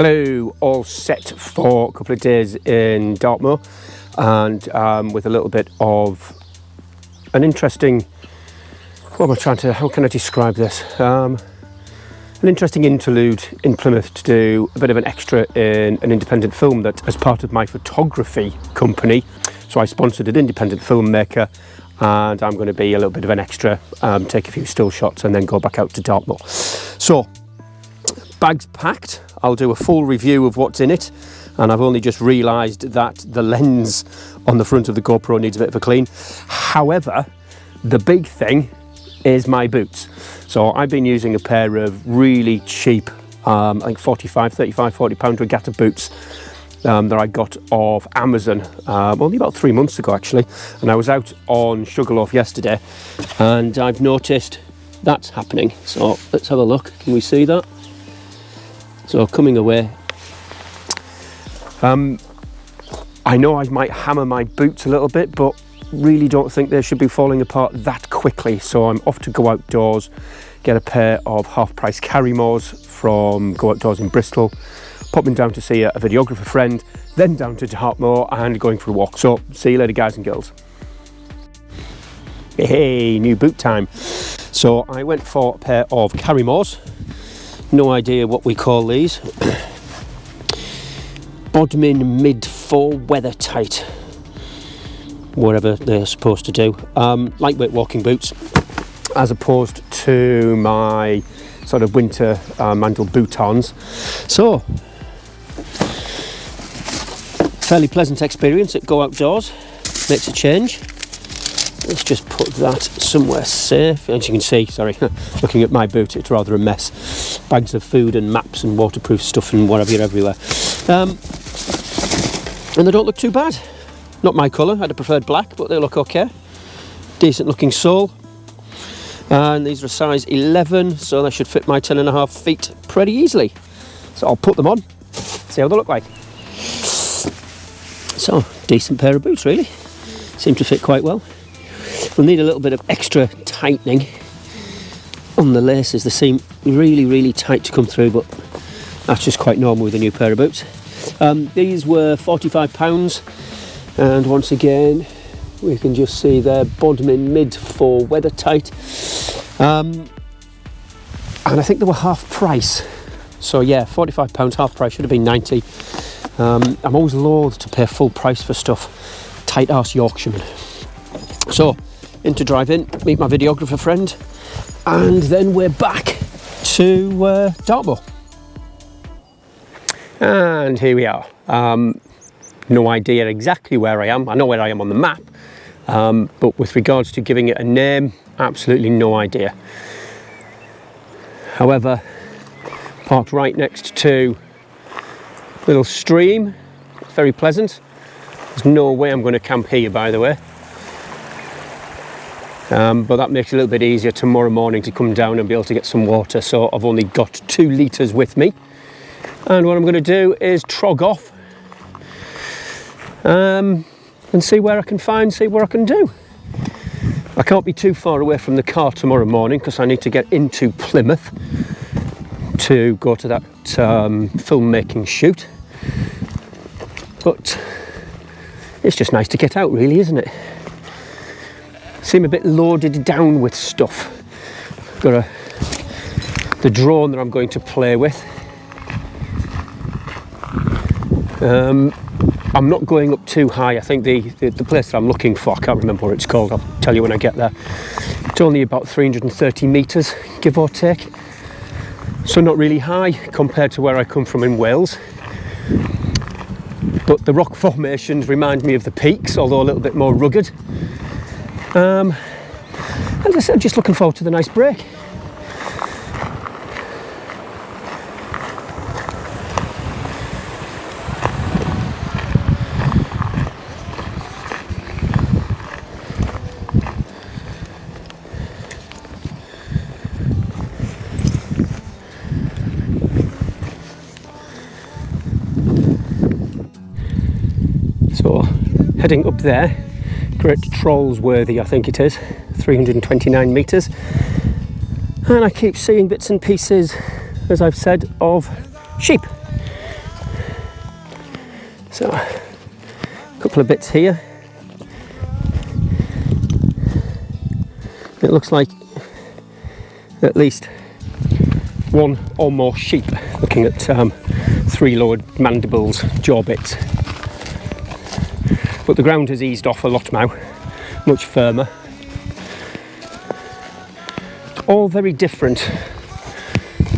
Hello, all set for a couple of days in Dartmoor, and with a little bit of an interesting, how can I describe this? An interesting interlude in Plymouth to do a bit of an extra in an independent film that as part of my photography company. So I sponsored an independent filmmaker, and I'm going to be a little bit of an extra, take a few still shots and then go back out to Dartmoor. So, bags packed. I'll do a full review of what's in it, and I've only just realised that the lens on the front of the GoPro needs a bit of a clean. However, the big thing is my boots. So I've been using a pair of really cheap, I think 35, 40 pound regatta boots that I got off Amazon only about 3 months ago actually, and I was out on Sugarloaf yesterday and I've noticed that's happening. So let's have a look. Can we see that? So coming away, I know I might hammer my boots a little bit, but really don't think they should be falling apart that quickly. So I'm off to Go Outdoors, get a pair of half-price Carrymores from Go Outdoors in Bristol, popping down to see a videographer friend, then down to Dartmoor and going for a walk. So see you later, guys and girls. Hey, new boot time. So I went for a pair of Carrymores. No idea what we call these. Bodmin Mid 4 Weather Tight, whatever they're supposed to do. Lightweight walking boots, as opposed to my sort of winter mantle boot-ons. So, fairly pleasant experience at Go Outdoors. Makes a change. Let's just put that somewhere safe. As you can see, sorry, looking at my boot, it's rather a mess. Bags of food and maps and waterproof stuff and whatever everywhere. And they don't look too bad. Not my colour, I'd have preferred black, but they look okay. Decent looking sole. And these are a size 11, so they should fit my 10.5 feet pretty easily. So I'll put them on, see how they look like. So, decent pair of boots really. Seem to fit quite well. We'll need a little bit of extra tightening on the laces. They seem really, really tight to come through, but that's just quite normal with a new pair of boots. These were £45, and once again, we can just see there, Bodmin Mid 4 Weather Tight. And I think they were half price. So yeah, £45 half price, should have been 90. I'm always loath to pay full price for stuff. Tight arse Yorkshireman. So, in to drive in, meet my videographer friend, and then we're back to Dartmoor. And here we are. No idea exactly where I am. I know where I am on the map, but with regards to giving it a name, absolutely no idea. However, parked right next to a little stream, very pleasant. There's no way I'm going to camp here, by the way. But that makes it a little bit easier tomorrow morning to come down and be able to get some water. So I've only got 2 litres with me. And what I'm going to do is trog off and see where I can find, see what I can do. I can't be too far away from the car tomorrow morning because I need to get into Plymouth to go to that filmmaking shoot. But it's just nice to get out really, isn't it? Seem a bit loaded down with stuff. Got the drone that I'm going to play with. I'm not going up too high. I think the place that I'm looking for, I can't remember what it's called, I'll tell you when I get there. It's only about 330 metres, give or take. So not really high compared to where I come from in Wales. But the rock formations remind me of the peaks, although a little bit more rugged. As I said, just looking forward to the nice break. So, heading up there, Great Trollsworthy, I think it is, 329 metres. And I keep seeing bits and pieces, as I've said, of sheep. So, a couple of bits here. It looks like at least one or more sheep, looking at 3 lowered mandibles, jaw bits. But the ground has eased off a lot now, much firmer. All very different.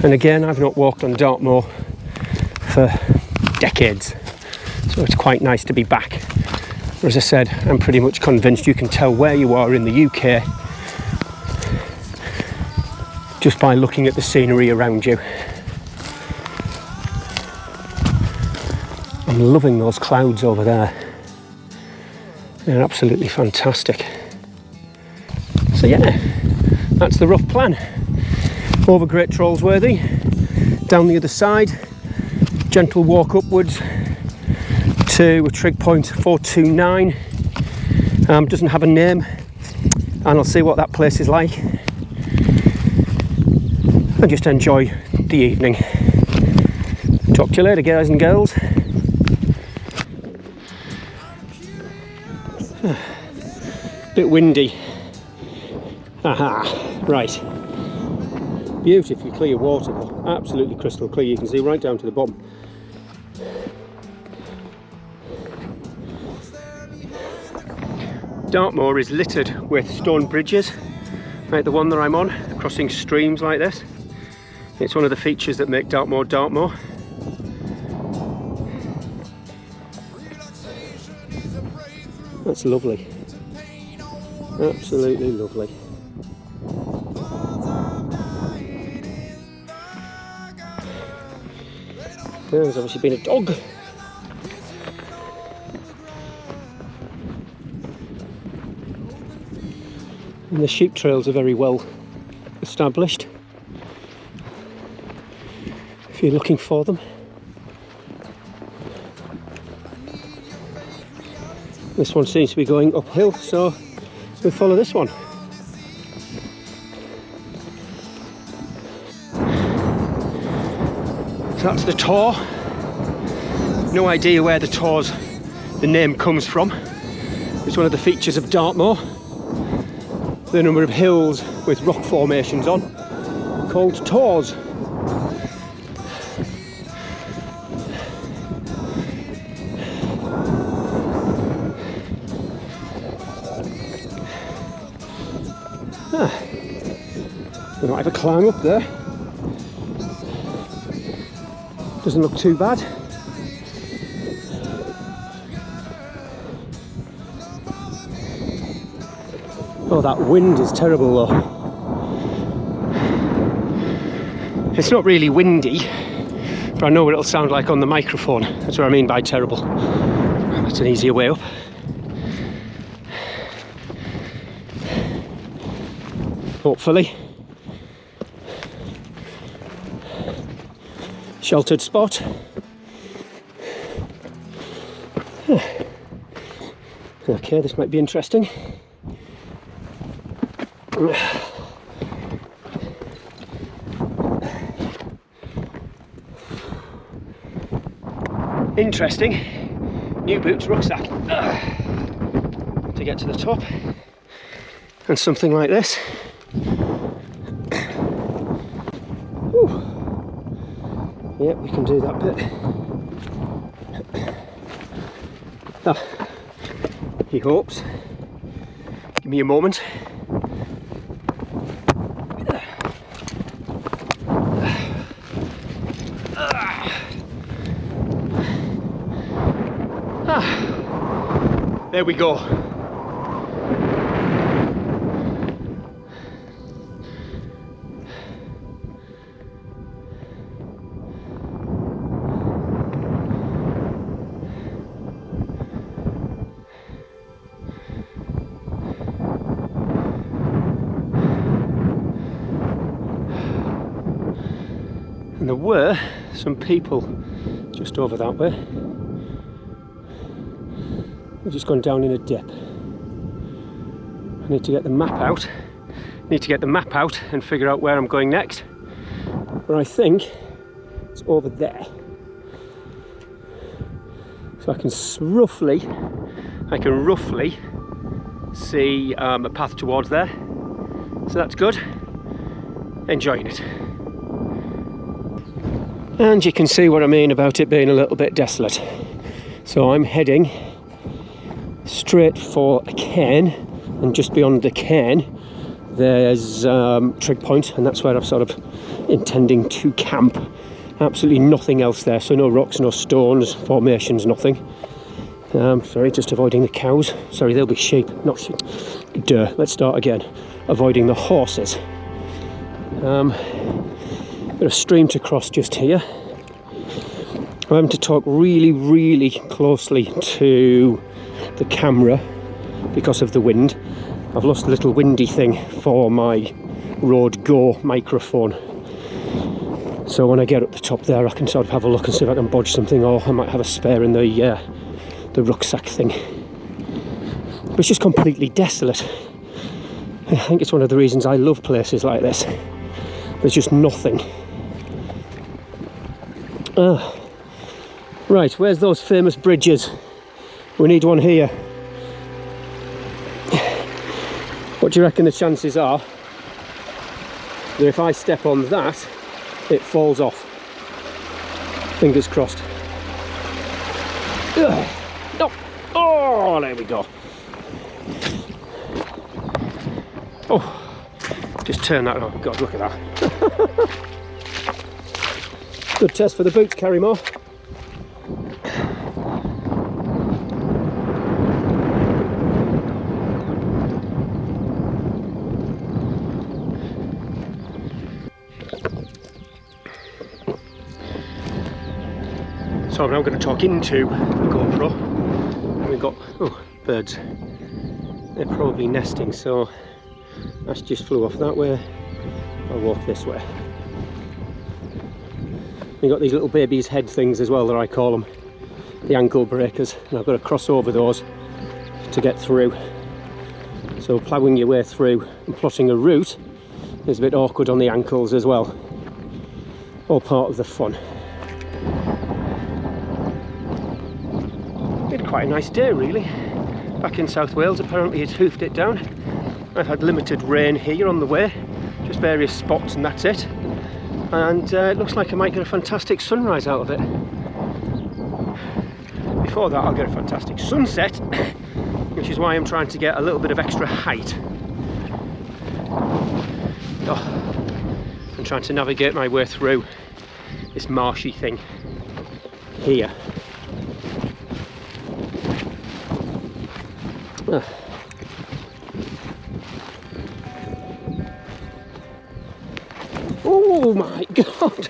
And again, I've not walked on Dartmoor for decades, so it's quite nice to be back. As I said, I'm pretty much convinced you can tell where you are in the UK just by looking at the scenery around you. I'm loving those clouds over there. They're absolutely fantastic. So yeah, that's the rough plan. Over Great Trollsworthy, down the other side, gentle walk upwards to a trig point 429. Doesn't have a name, and I'll see what that place is like. And just enjoy the evening. Talk to you later, guys and girls. Bit windy. Aha, right. Beautifully clear water though, absolutely crystal clear. You can see right down to the bottom. Dartmoor is littered with stone bridges, like the one that I'm on, crossing streams like this. It's one of the features that make Dartmoor Dartmoor. That's lovely. Absolutely lovely. There's obviously been a dog. And the sheep trails are very well established if you're looking for them. This one seems to be going uphill, so we'll follow this one. So that's the Tor. No idea where the name comes from. It's one of the features of Dartmoor. The number of hills with rock formations on, called Tors. We might have a climb up there. Doesn't look too bad. Oh, that wind is terrible though. It's not really windy, but I know what it'll sound like on the microphone. That's what I mean by terrible. That's an easier way up. Hopefully. Sheltered spot. Okay, this might be interesting. Interesting. New boots rucksack to get to the top, and something like this. Yep, we can do that bit. Ah, he hopes. Give me a moment. There we go. And there were some people just over that way. We've just gone down in a dip. I need to get the map out. And figure out where I'm going next. But I think it's over there. So So I can roughly see a path towards there. So that's good. Enjoying it. And you can see what I mean about it being a little bit desolate. So I'm heading straight for a cairn, and just beyond the cairn there's Trig Point, and that's where I'm sort of intending to camp. Absolutely nothing else there, so no rocks, no stones, formations, nothing. Sorry, just avoiding the cows. Sorry, they'll be sheep, not sheep. Duh, let's start again. Avoiding the horses. Bit of stream to cross just here. I'm having to talk really closely to the camera because of the wind. I've lost a little windy thing for my Rode Go microphone. So when I get up the top there, I can sort of have a look and see if I can bodge something, or I might have a spare in the rucksack thing. But it's just completely desolate. I think it's one of the reasons I love places like this. There's just nothing. Right, where's those famous bridges? We need one here. What do you reckon the chances are that if I step on that, it falls off? Fingers crossed. Ugh. No! Oh, there we go. Oh, just turn that on. God, look at that. Good test for the boots, Carrymore. So I'm now going to talk into the GoPro, and we've got, oh, birds. They're probably nesting, so that's just flew off that way. I'll walk this way. We've got these little baby's head things as well, that I call them, the ankle breakers, and I've got to cross over those to get through. So ploughing your way through and plotting a route is a bit awkward on the ankles as well. All part of the fun. Quite a nice day really. Back in South Wales, apparently it's hoofed it down. I've had limited rain here on the way, just various spots, and that's it. And it looks like I might get a fantastic sunrise out of it. Before that I'll get a fantastic sunset, which is why I'm trying to get a little bit of extra height. I'm trying to navigate my way through this marshy thing here. Oh my god!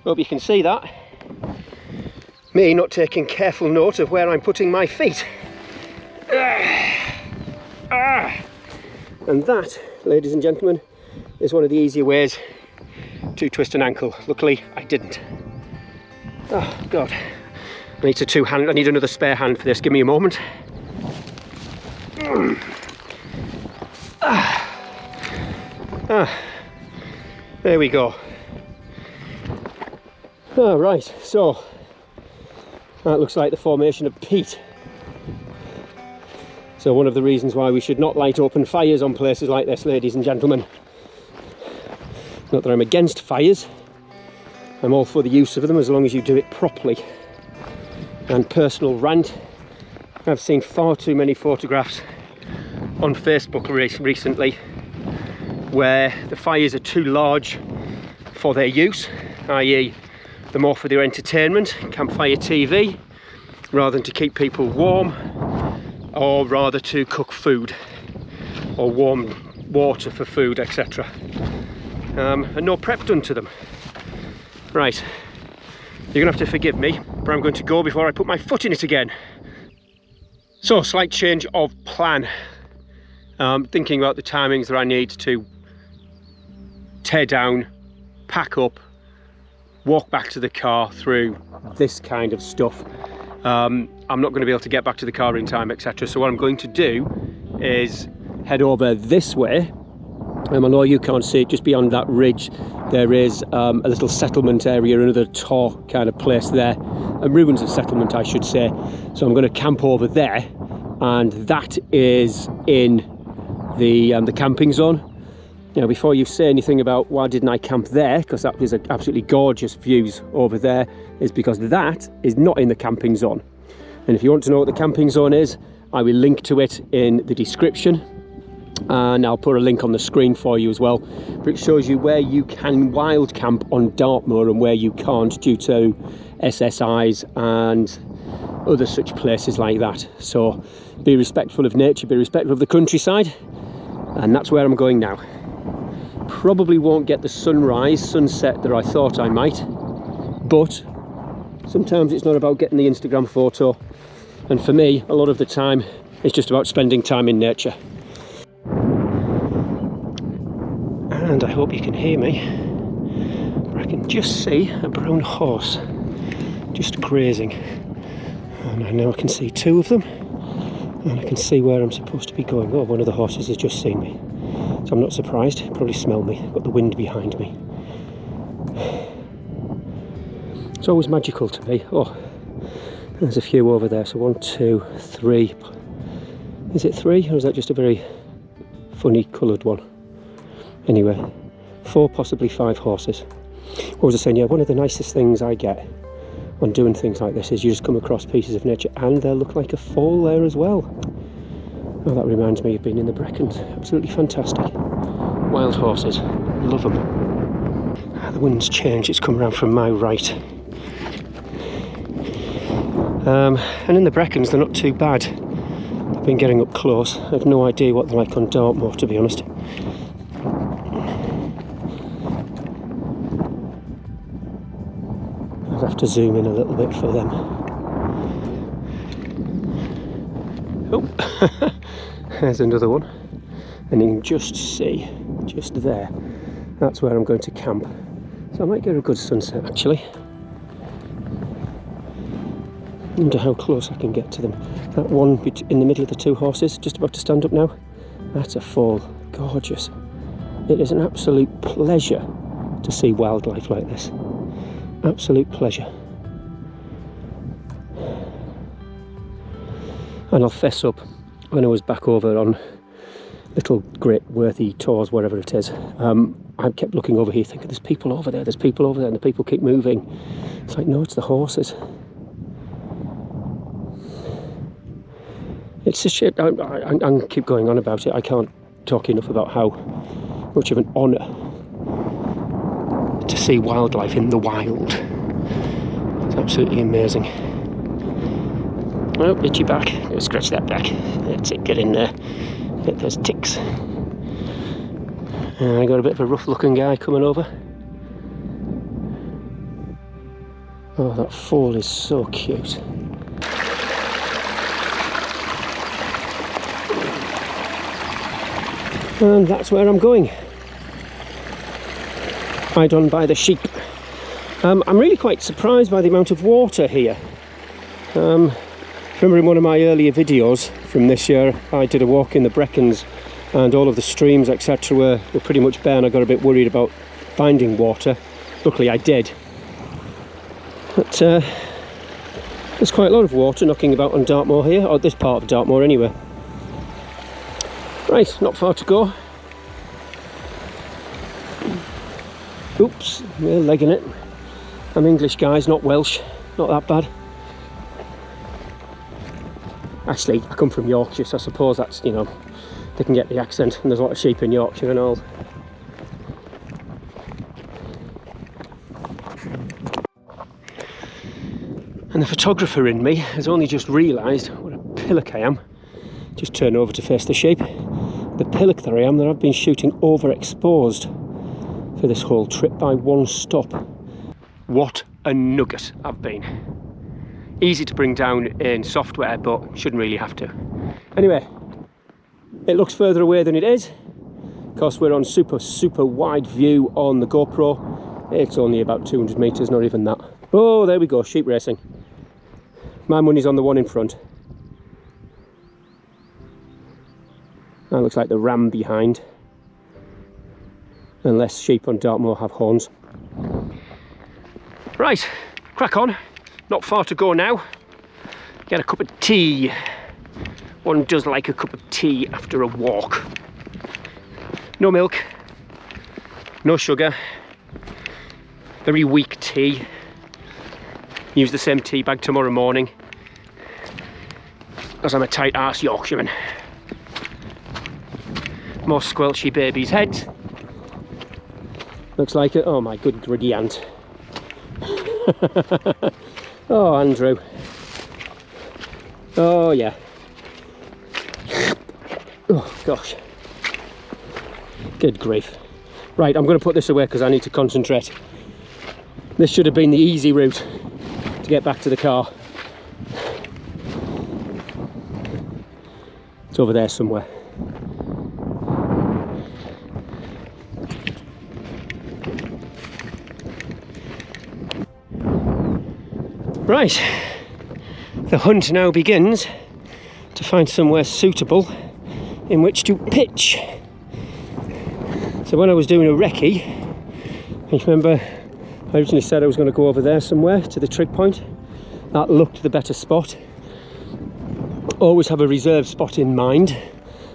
Hope you can see that. Me not taking careful note of where I'm putting my feet. And that, ladies and gentlemen, is one of the easier ways to twist an ankle. Luckily, I didn't. Oh god. I need another spare hand for this. Give me a moment. There we go. Right, so that looks like the formation of peat. So one of the reasons why we should not light open fires on places like this, ladies and gentlemen. Not that I'm against fires. I'm all for the use of them as long as you do it properly. And personal rant, I've seen far too many photographs on Facebook recently where the fires are too large for their use, i.e. they're more for their entertainment, campfire TV, rather than to keep people warm, or rather to cook food or warm water for food, etc. And no prep done to them. Right. You're going to have to forgive me, but I'm going to go before I put my foot in it again. So, slight change of plan. Thinking about the timings that I need to tear down, pack up, walk back to the car through this kind of stuff. I'm not going to be able to get back to the car in time, etc. So what I'm going to do is head over this way I know you can't see it, just beyond that ridge there is a little settlement area, another tor kind of place there, and ruins of settlement I should say. So I'm going to camp over there, and that is in the camping zone. Now before you say anything about why didn't I camp there, because that is absolutely gorgeous views over there, is because that is not in the camping zone. And if you want to know what the camping zone is, I will link to it in the description. And I'll put a link on the screen for you as well, but it shows you where you can wild camp on Dartmoor and where you can't due to SSIs and other such places like that. So be respectful of nature, be respectful of the countryside, and that's where I'm going now. Probably won't get the sunset that I thought I might, but sometimes it's not about getting the Instagram photo, and for me a lot of the time it's just about spending time in nature. And I hope you can hear me. I can just see a brown horse just grazing, and I know I can see two of them, and I can see where I'm supposed to be going. Oh, one of the horses has just seen me, so I'm not surprised. He'll probably smell me. Got the wind behind me. It's always magical to me. Oh, there's a few over there. So 1, 2, 3. Is it 3, or is that just a very funny coloured one? Anyway, 4, possibly 5 horses. What was I saying? Yeah, one of the nicest things I get on doing things like this is you just come across pieces of nature, and they'll look like a fall there as well. Oh, that reminds me of being in the Brecons. Absolutely fantastic. Wild horses, love them. The wind's changed, it's come around from my right. And in the Brecons they're not too bad. I've been getting up close. I have no idea what they're like on Dartmoor, to be honest. I'd have to zoom in a little bit for them. Oh, there's another one. And you can just see, just there, that's where I'm going to camp. So I might get a good sunset actually. I wonder how close I can get to them. That one in the middle of the 2 horses, just about to stand up now, that's a fall. Gorgeous. It is an absolute pleasure to see wildlife like this. Absolute pleasure. And I'll fess up, when I was back over on Little Great Worthy Tors, wherever it is, I kept looking over here thinking there's people over there, and the people keep moving. It's like, no, it's the horses. It's just, I keep going on about it. I can't talk enough about how much of an honour to see wildlife in the wild. It's absolutely amazing. Oh, itchy back. Scratch that back. That's it, get in there. Get those ticks. I got a bit of a rough looking guy coming over. Oh, that fall is so cute. And that's where I'm going. Right on by the sheep. I'm really quite surprised by the amount of water here. Remember in one of my earlier videos from this year, I did a walk in the Brecons and all of the streams etc. were pretty much bare, and I got a bit worried about finding water. Luckily I did. But there's quite a lot of water knocking about on Dartmoor here, or this part of Dartmoor anyway. Right, not far to go. Oops, we're legging it. I'm English guys, not Welsh. Not that bad. Actually, I come from Yorkshire, so I suppose that's, you know, they can get the accent, and there's a lot of sheep in Yorkshire and all. And the photographer in me has only just realised what a pillock I am. Just turn over to face the sheep. The pillock that I am, that I've been shooting overexposed for this whole trip by one stop. What a nugget I've been. Easy to bring down in software, but shouldn't really have to. Anyway, it looks further away than it is. Of course, we're on super wide view on the GoPro. It's only about 200 metres, not even that. Oh, there we go, sheep racing. My money's on the one in front. That looks like the ram behind. unless sheep on Dartmoor have horns. Right, crack on. Not far to go now. Get a cup of tea. One does like a cup of tea after a walk. No milk, no sugar, very weak tea. Use the same tea bag tomorrow morning, as I'm a tight arse Yorkshireman. More squelchy babies' heads. Looks like it. Oh my good gritty ant. Oh, Andrew. Oh yeah. Oh gosh. Good grief. Right, I'm going to put this away because I need to concentrate. This should have been the easy route to get back to the car. It's over there somewhere. Right, the hunt now begins to find somewhere suitable in which to pitch. So when I was doing a recce, you remember I originally said I was going to go over there somewhere to the trig point. That looked the better spot. Always have a reserve spot in mind.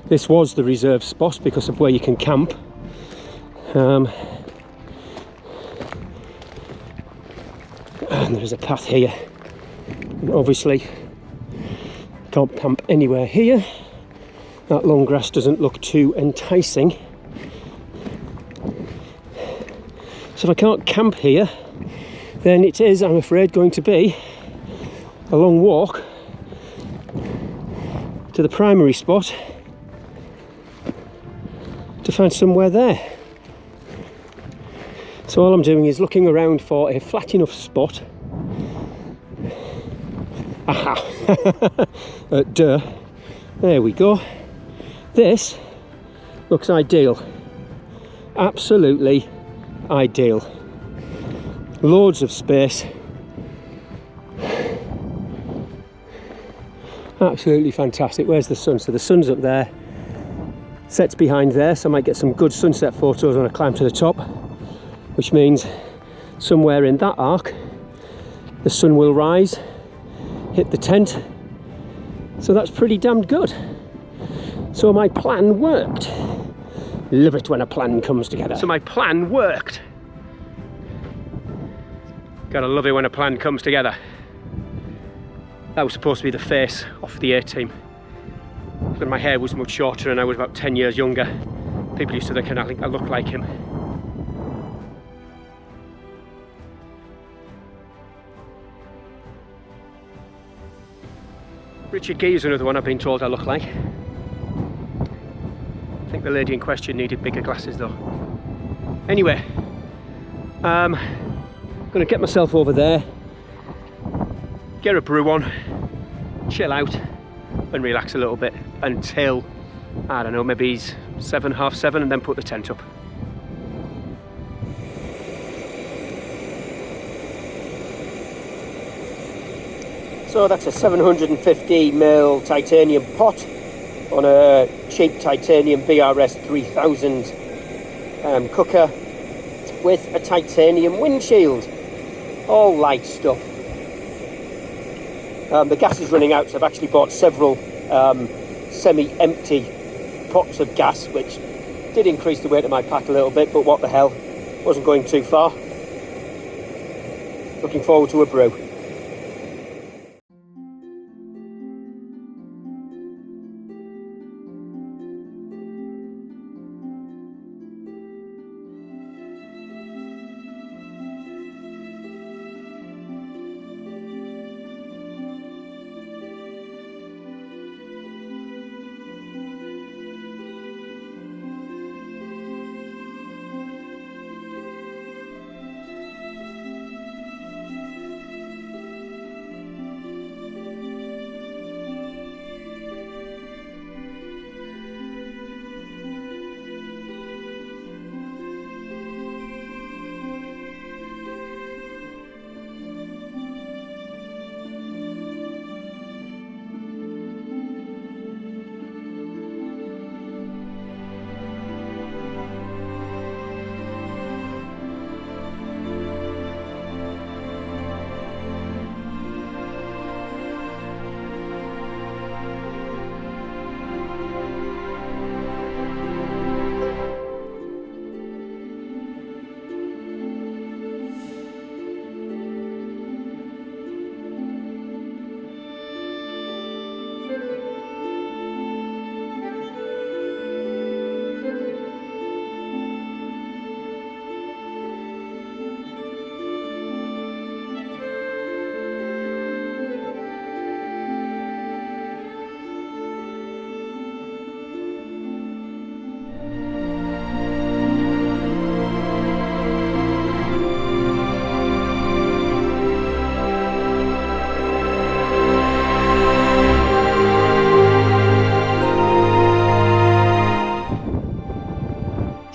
This was the reserve spot because of where you can camp. And there's a path here. And obviously can't camp anywhere here. That long grass doesn't look too enticing. So if I can't camp here, then it is, I'm afraid, going to be a long walk to the primary spot to find somewhere there. So all I'm doing is looking around for a flat enough spot. Aha! Duh. There we go. This looks ideal. Absolutely ideal. Loads of space. Absolutely fantastic. Where's the sun? So the sun's up there, sets behind there, so I might get some good sunset photos when I climb to the top, which means somewhere in that arc the sun will rise, hit the tent. So that's pretty damn good. So my plan worked. Love it when a plan comes together. So my plan worked. Gotta love it when a plan comes together. That was supposed to be the face off the A-team. When my hair was much shorter and I was about 10 years younger, people used to think I looked like him. Richard Gere is another one I've been told I look like. I think the lady in question needed bigger glasses though. Anyway, I'm going to get myself over there, get a brew on, chill out and relax a little bit until, I don't know, maybe 7, half 7, and then put the tent up. So that's a 750ml titanium pot on a cheap titanium BRS 3000 cooker with a titanium windshield. All light stuff. The gas is running out, so I've actually bought several semi-empty pots of gas, which did increase the weight of my pack a little bit, but what the hell, wasn't going too far. Looking forward to a brew.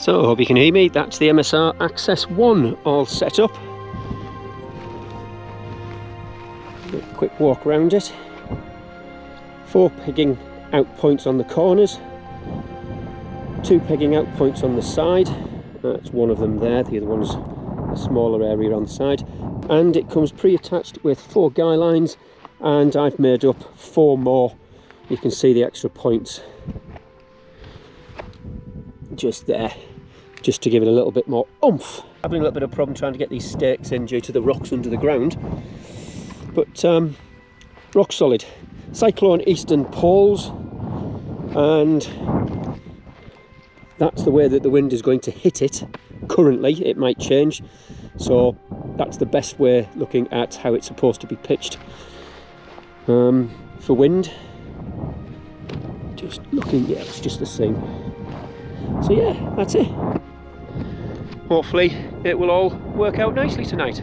So I hope you can hear me. That's the MSR Access 1 all set up. A quick walk around it. 4 pegging out points on the corners, 2 pegging out points on the side. That's one of them there, the other one's a smaller area on the side. And it comes pre-attached with 4 guy lines, and I've made up 4 more. You can see the extra points just there, just to give it a little bit more oomph. Having a little bit of problem trying to get these stakes in due to the rocks under the ground, but rock solid. Cyclone eastern poles, and that's the way that the wind is going to hit it. Currently it might change, so that's the best way looking at how it's supposed to be pitched. For wind, just looking, yeah, it's just the same. So yeah, that's it. Hopefully it will all work out nicely tonight.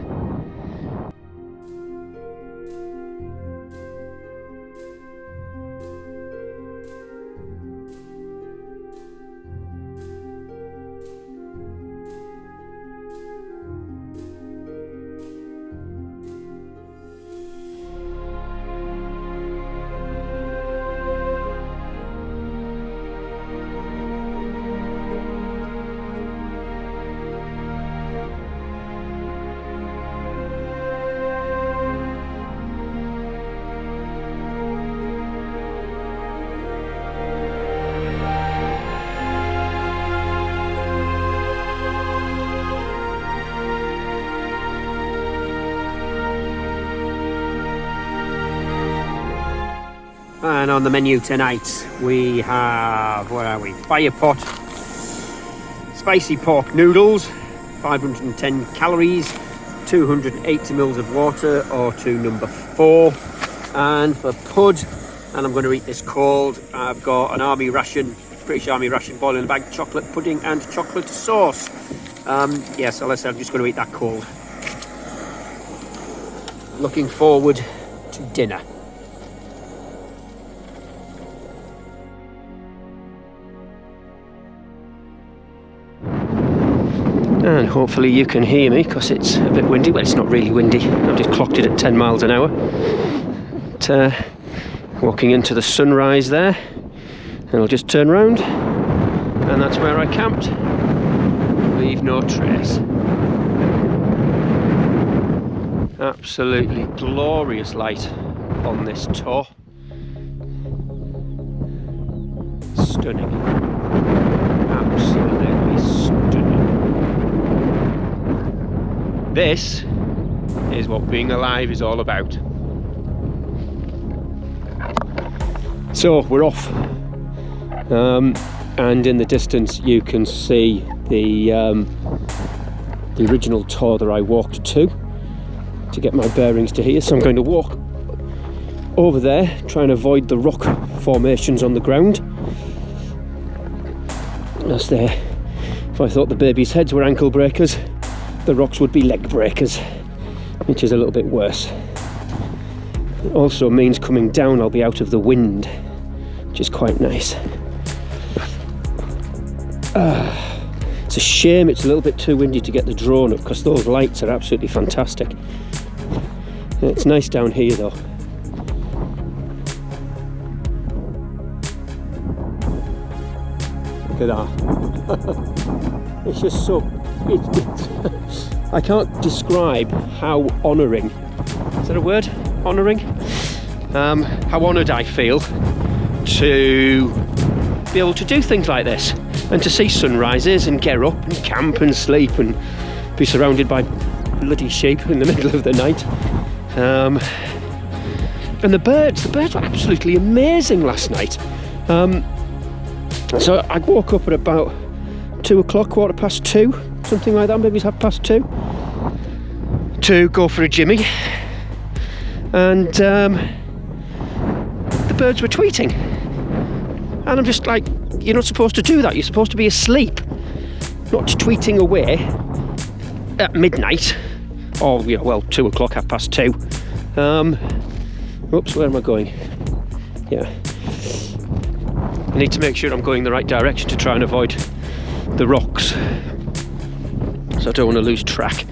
And on the menu tonight we have, what are we, fire pot, spicy pork noodles, 510 calories, 280 mils of water, or to number 4. And for pud, and I'm going to eat this cold, I've got an army ration, British Army ration boil in a bag, chocolate pudding and chocolate sauce. Yeah, so let's say I'm just going to eat that cold. Looking forward to dinner. And hopefully you can hear me, because it's a bit windy. Well, it's not really windy, I've just clocked it at 10 miles an hour. But, walking into the sunrise there, and I'll just turn round, and that's where I camped. Leave no trace. Absolutely glorious light on this tour. Stunning. Absolutely stunning. This is what being alive is all about. So we're off, and in the distance you can see the original tour that I walked to get my bearings to here. So I'm going to walk over there, try and avoid the rock formations on the ground. That's there. If I thought the baby's heads were ankle breakers, the rocks would be leg breakers, which is a little bit worse. It also means coming down I'll be out of the wind, which is quite nice. It's a shame it's a little bit too windy to get the drone up, because those lights are absolutely fantastic. It's nice down here though. Look at that. It's just so... I can't describe how honouring, is that a word? Honouring? How honoured I feel to be able to do things like this, and to see sunrises and get up and camp and sleep and be surrounded by bloody sheep in the middle of the night. And the birds were absolutely amazing last night. So I woke up at about 2 o'clock, 2:15, something like that, maybe it's 2:30, to go for a jimmy, and the birds were tweeting, and I'm just like, you're not supposed to do that, you're supposed to be asleep, not tweeting away at midnight, or, you know, well, 2 o'clock, 2:30. Oops, where am I going? Yeah, I need to make sure I'm going the right direction to try and avoid the rocks, so I don't want to lose track,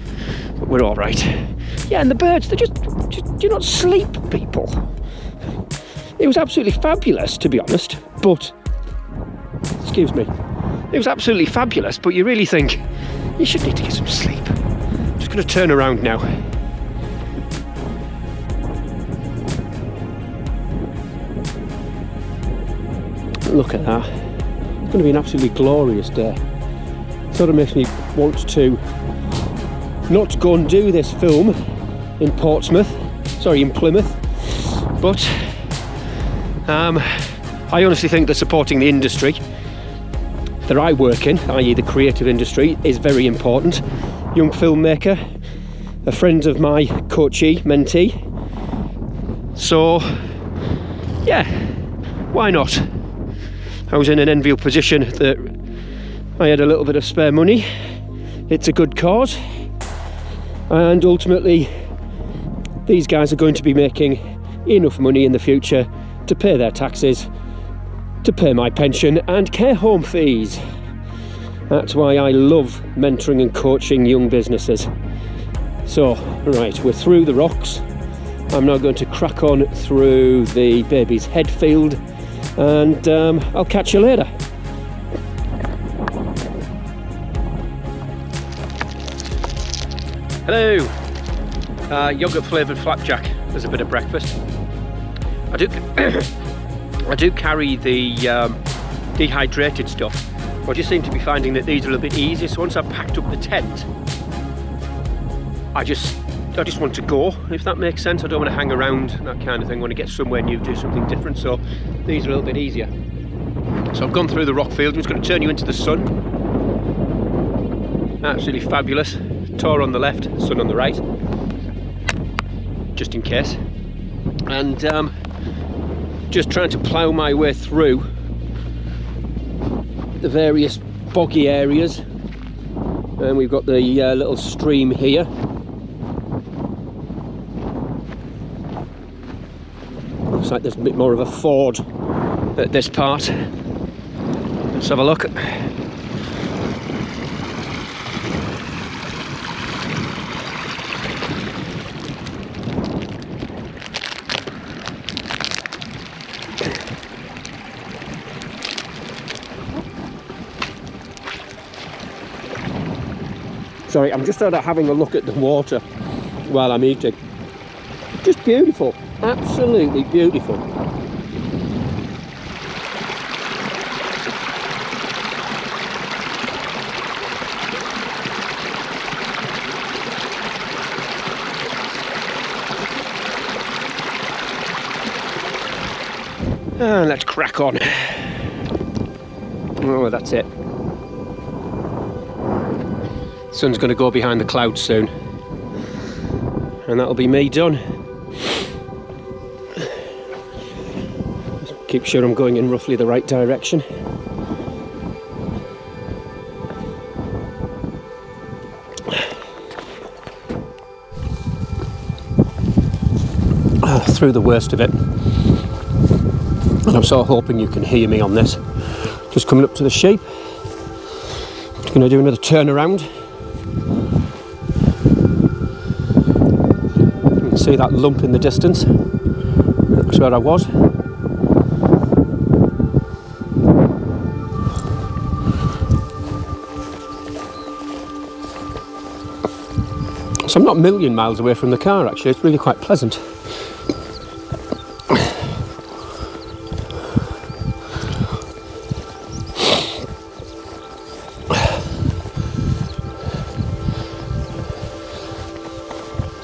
but we're all right. Yeah, and the birds, they're just do not sleep, people. It was absolutely fabulous, to be honest, but, excuse me, it was absolutely fabulous, but you really think you should need to get some sleep. I'm just going to turn around now. Look at that. It's going to be an absolutely glorious day. Sort of makes me want to not go and do this film in in Plymouth, but I honestly think that supporting the industry that I work in, i.e. the creative industry, is very important. Young filmmaker, a friend of my coachee, mentee. So, yeah, why not? I was in an enviable position that I had a little bit of spare money. It's a good cause. And ultimately, these guys are going to be making enough money in the future to pay their taxes, to pay my pension and care home fees. That's why I love mentoring and coaching young businesses. So, right, we're through the rocks. I'm now going to crack on through the Baby's Head field, and I'll catch you later. Hello! Yogurt flavoured flapjack as a bit of breakfast. I do carry the dehydrated stuff. I just seem to be finding that these are a little bit easier. So once I've packed up the tent, I just want to go, if that makes sense. I don't want to hang around, that kind of thing. I want to get somewhere new, do something different. So these are a little bit easier. So I've gone through the rock field. I'm just going to turn you into the sun. Absolutely fabulous. Tor on the left, sun on the right, just in case. And just trying to plough my way through the various boggy areas. And we've got the little stream here. Looks like there's a bit more of a ford at this part. Let's have a look. Sorry, I'm just having a look at the water while I'm eating. Just beautiful, absolutely beautiful. And let's crack on. Oh, that's it. Sun's going to go behind the clouds soon, and that'll be me done. Just keep sure I'm going in roughly the right direction. Through the worst of it, and I'm sort of hoping you can hear me on this. Just coming up to the sheep. Just going to do another turn around. See that lump in the distance? That's where I was. So I'm not a million miles away from the car actually, it's really quite pleasant.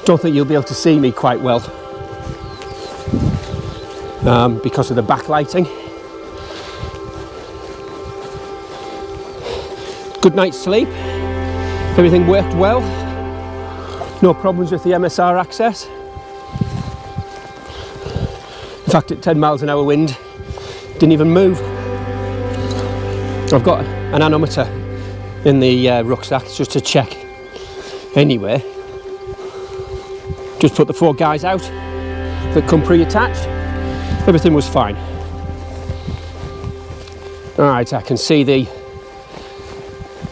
Don't think you'll be able to see me quite well because of the backlighting. Good night's sleep. Everything worked well. No problems with the MSR access. In fact, at 10 miles an hour wind, didn't even move. I've got an anemometer in the rucksack just to check. Anyway, just put the 4 guys out that come pre-attached. Everything was fine. Alright, I can see the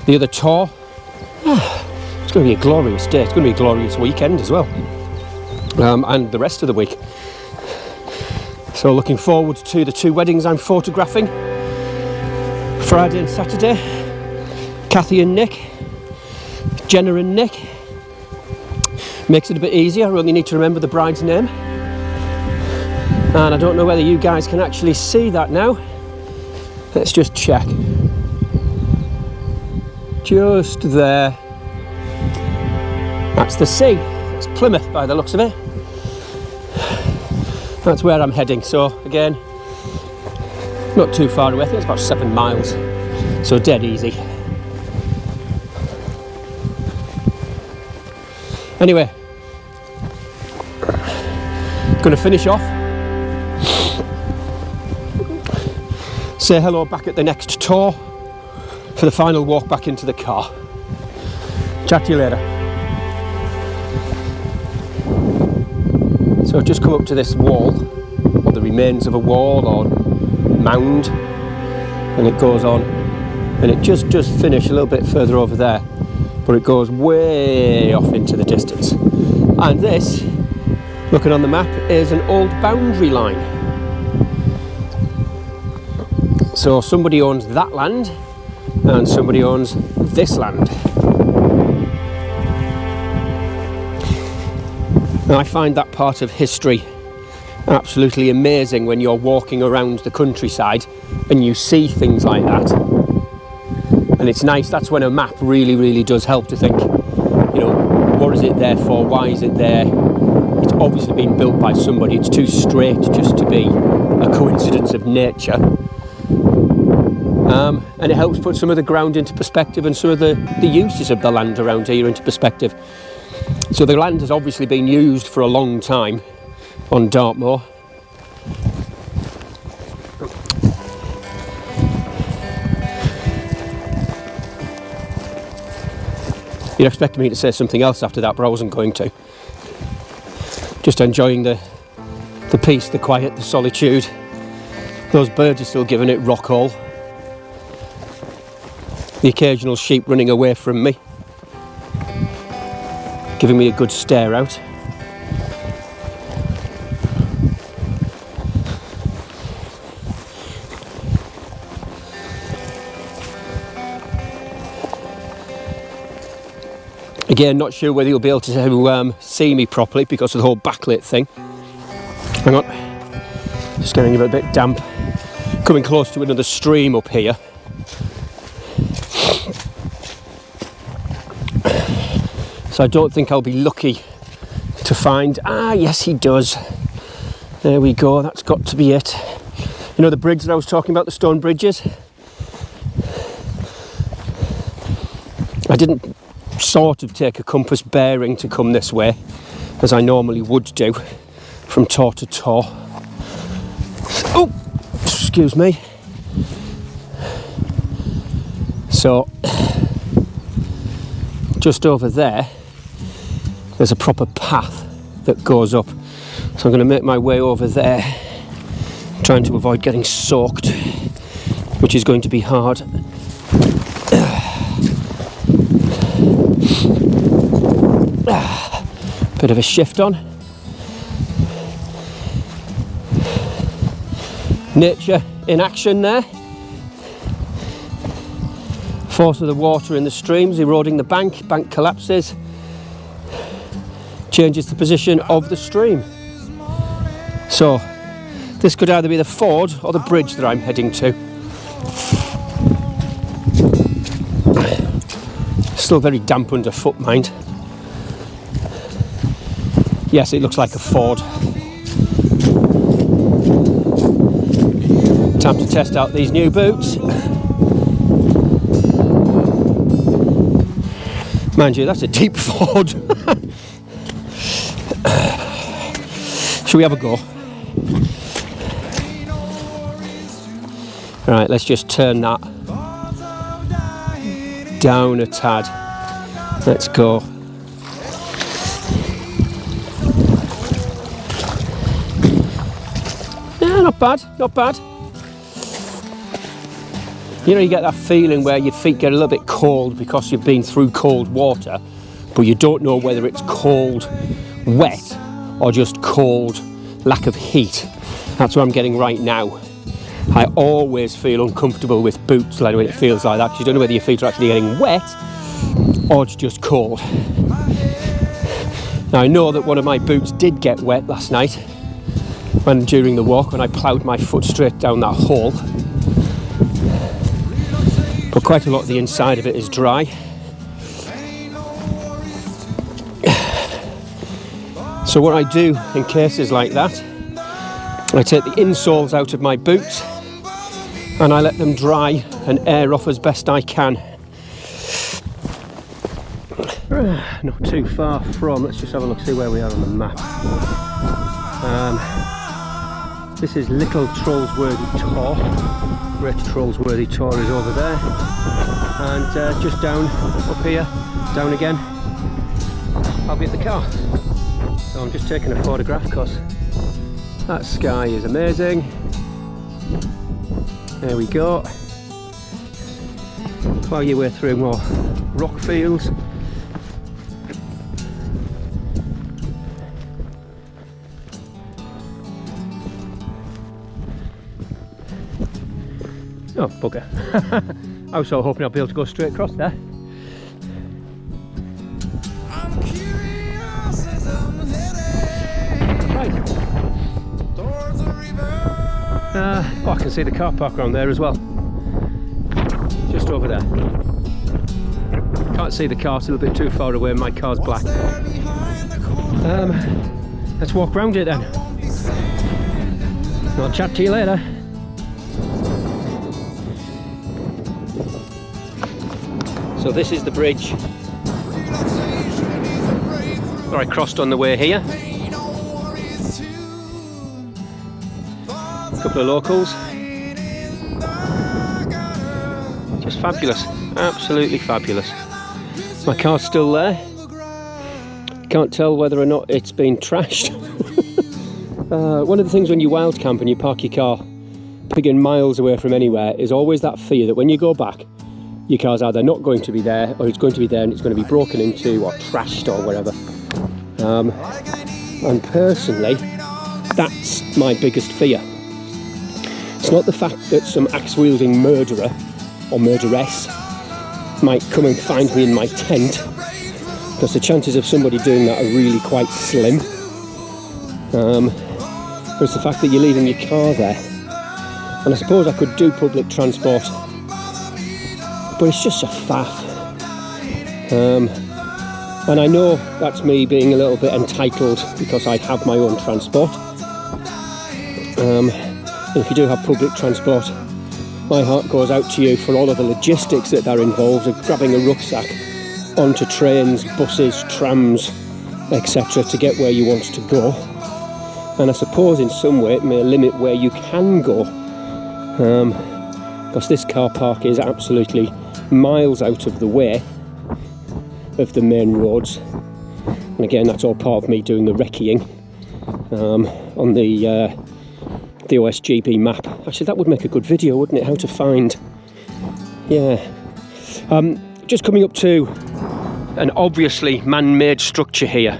the other tour. It's going to be a glorious day. It's going to be a glorious weekend as well, and the rest of the week. So looking forward to the 2 weddings I'm photographing, Friday and Saturday. Kathy and Nick, Jenna and Nick. Makes it a bit easier. I only need to remember the bride's name. And I don't know whether you guys can actually see that now. Let's just check. Just there. That's the sea. It's Plymouth by the looks of it. That's where I'm heading. So again, not too far away. I think it's about 7 miles. So dead easy. Anyway, going to finish off. Say hello back at the next tour for the final walk back into the car. Chat to you later. So I've just come up to this wall, or the remains of a wall or mound, and it goes on, and it just does finish a little bit further over there, but it goes way off into the distance. And this, looking on the map, is an old boundary line. So somebody owns that land and somebody owns this land. And I find that part of history absolutely amazing when you're walking around the countryside and you see things like that. And it's nice, that's when a map really does help to think, you know, what is it there for, why is it there? It's obviously been built by somebody, it's too straight just to be a coincidence of nature. And it helps put some of the ground into perspective and some of the uses of the land around here into perspective. So the land has obviously been used for a long time on Dartmoor. You'd expect me to say something else after that, but I wasn't going to. Just enjoying the peace, the quiet, the solitude. Those birds are still giving it rock all. The occasional sheep running away from me, giving me a good stare out. Again, not sure whether you'll be able to see me properly because of the whole backlit thing. Hang on, just getting a bit damp. Coming close to another stream up here. So I don't think I'll be lucky to find... Ah, yes, he does. There we go, that's got to be it. You know the bridge that I was talking about, the stone bridges? I didn't sort of take a compass bearing to come this way, as I normally would do, from tor to tor. Oh, excuse me. So, just over there, there's a proper path that goes up. So I'm going to make my way over there, trying to avoid getting soaked, which is going to be hard. Bit of a shift on. Nature in action there. Force of the water in the streams eroding the bank. Bank collapses. Changes the position of the stream. So this could either be the ford or the bridge that I'm heading to. Still very damp underfoot, mind. Yes, it looks like a ford. Time to test out these new boots. Mind you, that's a deep ford. Shall we have a go? Right, let's just turn that down a tad. Let's go. Yeah, not bad, not bad. You know, you get that feeling where your feet get a little bit cold because you've been through cold water, but you don't know whether it's cold wet or just cold lack of heat. That's what I'm getting right now. I always feel uncomfortable with boots like when it feels like that, because you don't know whether your feet are actually getting wet or it's just cold. Now I know that one of my boots did get wet last night during the walk when I ploughed my foot straight down that hole. But quite a lot of the inside of it is dry. So what I do in cases like that, I take the insoles out of my boots and I let them dry and air off as best I can. Not too far from, let's just have a look, see where we are on the map. This is Little Trollsworthy Tor. Great Trollsworthy Tor is over there. And just down, up here, down again, I'll be at the car. So I'm just taking a photograph because that sky is amazing. There we go. Plough your way through more rock fields. Oh, bugger. I was so hoping I'd be able to go straight across there. Right. Oh, I can see the car park around there as well. Just over there. Can't see the car, it's a little bit too far away, my car's black. Let's walk around it then. I'll chat to you later. So this is the bridge that I crossed on the way here. A couple of locals. Just fabulous, absolutely fabulous. My car's still there. Can't tell whether or not it's been trashed. One of the things when you wild camp and you park your car friggin' miles away from anywhere is always that fear that when you go back, your car's either not going to be there or it's going to be there and it's going to be broken into or trashed or whatever. And personally, that's my biggest fear. It's not the fact that some axe-wielding murderer or murderess might come and find me in my tent, because the chances of somebody doing that are really quite slim. But it's the fact that you're leaving your car there. And I suppose I could do public transport, but it's just a faff. And I know that's me being a little bit entitled because I have my own transport. And if you do have public transport, my heart goes out to you for all of the logistics that are involved of grabbing a rucksack onto trains, buses, trams, etc. to get where you want to go. And I suppose in some way it may limit where you can go, because this car park is absolutely miles out of the way of the main roads. And again, that's all part of me doing the recceing on the OSGB map. Actually, that would make a good video, wouldn't it? How to find, yeah. Just coming up to an obviously man-made structure here.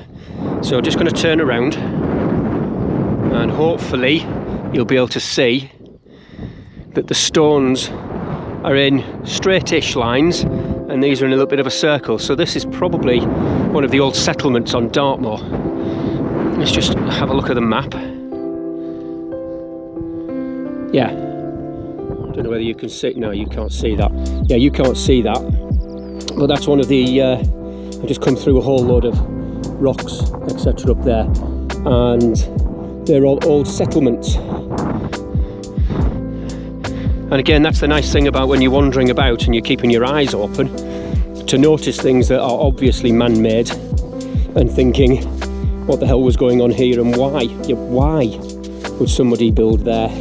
So just going to turn around and hopefully you'll be able to see that the stones are in straightish lines and these are in a little bit of a circle. So this is probably one of the old settlements on Dartmoor. Let's just have a look at the map. Yeah, don't know whether you can see, no, you can't see that. Yeah, you can't see that, but that's one of the, I've just come through a whole load of rocks, etc. up there, and they're all old settlements. And again, that's the nice thing about when you're wandering about and you're keeping your eyes open, to notice things that are obviously man-made and thinking, what the hell was going on here and why? Yeah, why would somebody build there?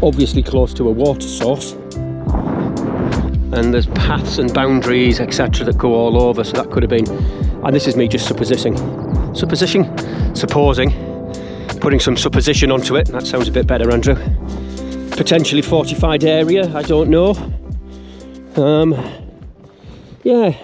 Obviously close to a water source, and there's paths and boundaries, etc. that go all over, so that could have been, and this is me just supposing, putting some supposition onto it. That sounds a bit better, Andrew. potentially fortified area, I don't know. Yeah.